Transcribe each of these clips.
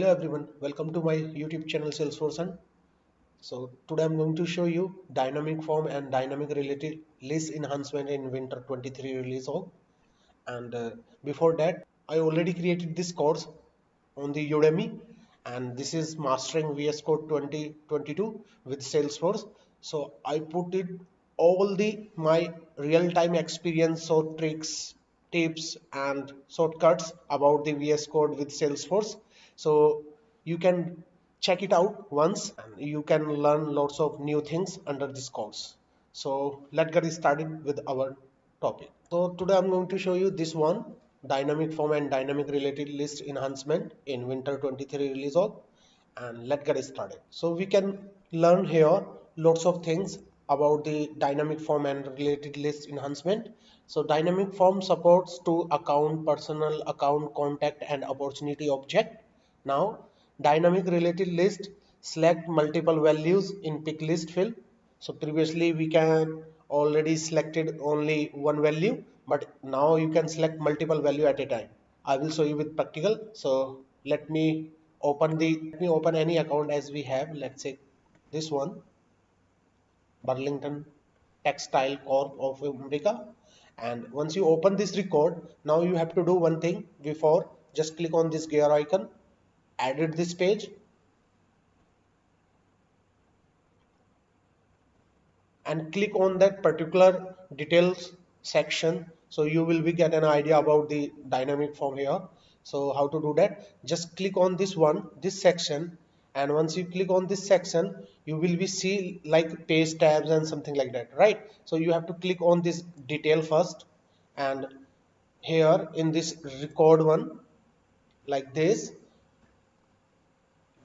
Hello everyone, welcome to my YouTube channel Salesforce Hunt. So today I'm going to show you dynamic form and dynamic related list enhancement in winter 23 release of. And before that, I already created this course on the Udemy, and this is mastering VS Code 2022 with Salesforce. So I put it all the my real-time experience or tricks, tips and shortcuts about the VS Code with Salesforce. So you can check it out once and you can learn lots of new things under this course. So let's get started with our topic. So today I'm going to show you this one, dynamic form and dynamic related list enhancement in winter 23 release of, and let's get started. So we can learn here lots of things about the dynamic form and related list enhancement. So dynamic form supports to account, personal account, contact and opportunity object. Now dynamic related list select multiple values in pick list field. So previously we can already selected only one value, but now you can select multiple value at a time. I will show you with practical. So let me open any account as we have. Let's say this one, Burlington Textile Corp of America. And once you open this record, now you have to do one thing before. Just click on this gear icon, edit this page, and click on that particular details section, so you will be get an idea about the dynamic form here. So how to do that, just click on this section, and once you click on this section you will be see like page tabs and something like that, right? So you have to click on this detail first, and here in this record one, like this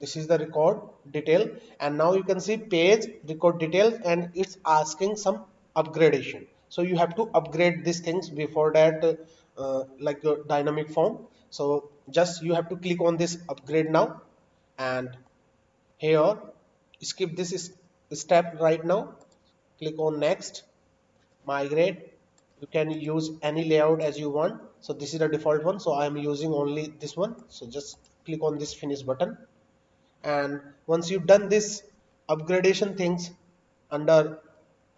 is the record detail, and now you can see page record details, and it's asking some upgradation. So you have to upgrade these things before that, like your dynamic form. So just you have to click on this upgrade now, and here skip this step right now, click on next, migrate. You can use any layout as you want. So this is the default one, so I am using only this one. So just click on this finish button, and once you've done this upgradation things under,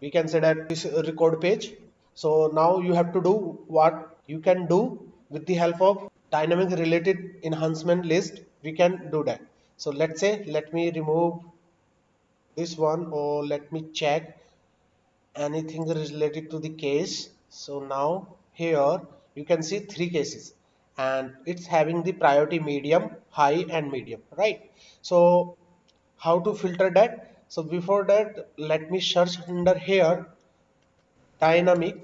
we can say that this record page. So now you have to do what you can do with the help of dynamic related enhancement list. We can do that. So let's say let me remove this one, or let me check anything related to the case. So now here you can see three cases, and it's having the priority medium, high and medium, right? So how to filter that? So before that, let me search under here dynamic.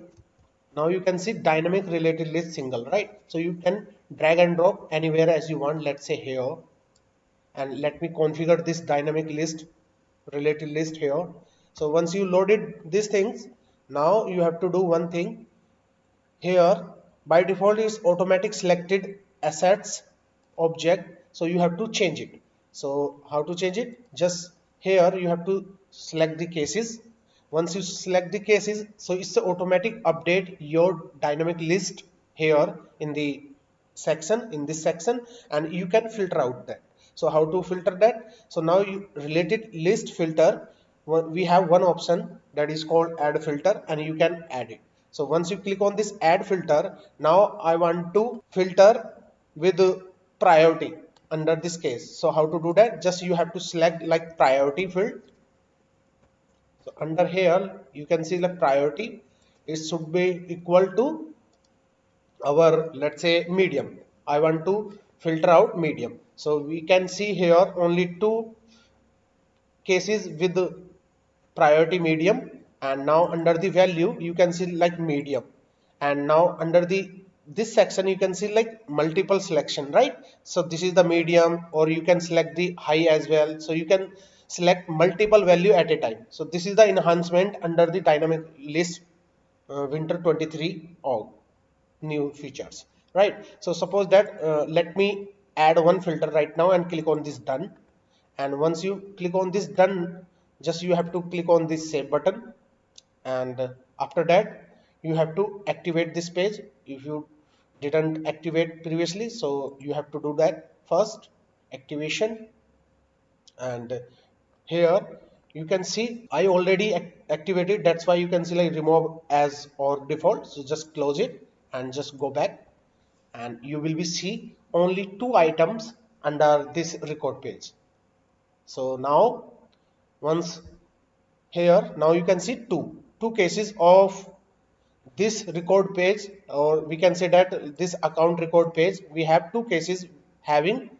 Now you can see dynamic related list single, right? So you can drag and drop anywhere as you want. Let's say here, and let me configure this dynamic list related list here. So once you loaded these things, now you have to do one thing here. By default is automatic selected assets object, so you have to change it. So how to change it? Just here you have to select the cases. Once you select the cases, so it's the automatic update your dynamic list here in the section, in this section, and you can filter out that. So how to filter that? So now you related list filter, we have one option that is called add filter, and you can add it. So once you click on this add filter, now I want to filter with priority under this case. So how to do that? Just you have to select like priority field. So under here you can see the priority, it should be equal to our, let's say, medium. I want to filter out medium. So we can see here only two cases with the priority medium, and now under the value you can see like medium, and now under the this section you can see like multiple selection, right? So this is the medium, or you can select the high as well. So you can select multiple value at a time. So this is the enhancement under the dynamic list winter 23 org new features, right? So suppose that let me add one filter right now and click on this done. And once you click on this done, just you have to click on this save button, and after that you have to activate this page if you didn't activate previously. So you have to do that first. activation, and here you can see I already activated, that's why you can see like remove as or default. So just close it and just go back, and you will be see only 2 items under this record page. So now once here, now you can see two cases of this record page, or we can say that this account record page, we have 2 cases having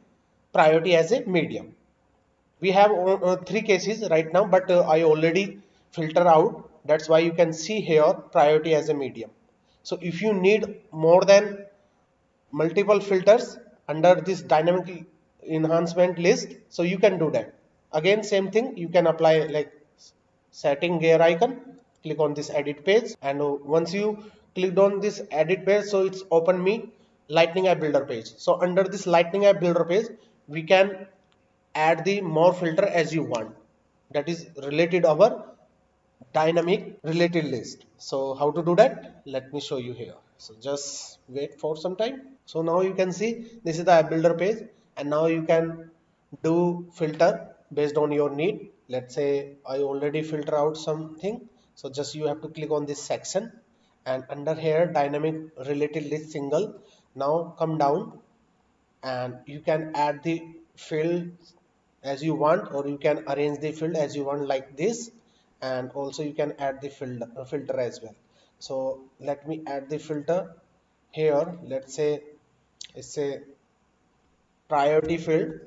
priority as a medium. We have 3 cases right now, but I already filter out, that's why you can see here priority as a medium. So if you need more than multiple filters under this dynamic enhancement list, so you can do that. Again same thing, you can apply like setting gear icon, click on this edit page, and once you clicked on this edit page, so it's open me lightning app builder page. So under this lightning app builder page, we can add the more filter as you want, that is related our dynamic related list. So how to do that, let me show you here. So just wait for some time. So now you can see this is the app builder page, and now you can do filter based on your need. Let's say I already filter out something, so just you have to click on this section, and under here dynamic related list single, now come down and you can add the field as you want, or you can arrange the field as you want like this, and also you can add the filter as well. So let me add the filter here. Let's say it's a priority field,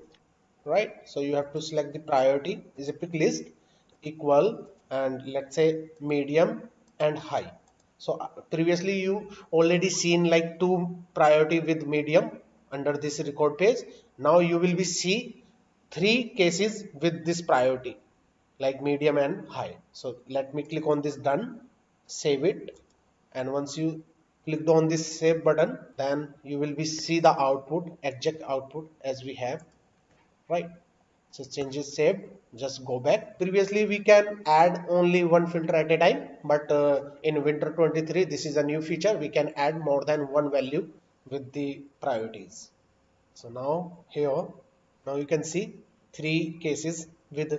right? So you have to select the priority is a pick list equal, and let's say medium and high. So previously you already seen like 2 priority with medium under this record page. Now you will be see 3 cases with this priority like medium and high. So let me click on this done, save it, and once you clicked on this save button, then you will be see the output, exact output as we have, right? So changes saved, just go back. Previously we can add only one filter at a time, but in winter 23 this is a new feature, we can add more than one value with the priorities. So now here, now you can see 3 cases with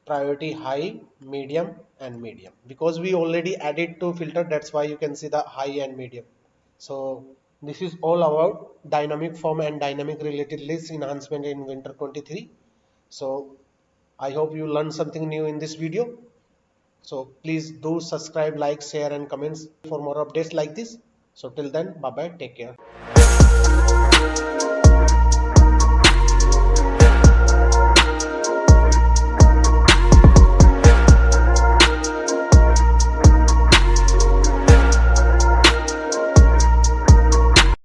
priority high, medium and medium, because we already added 2 filter, that's why you can see the high and medium. So this is all about dynamic form and dynamic related list enhancement in winter 23. So I hope you learned something new in this video. So please do subscribe, like, share and comments for more updates like this. So till then, bye bye, take care.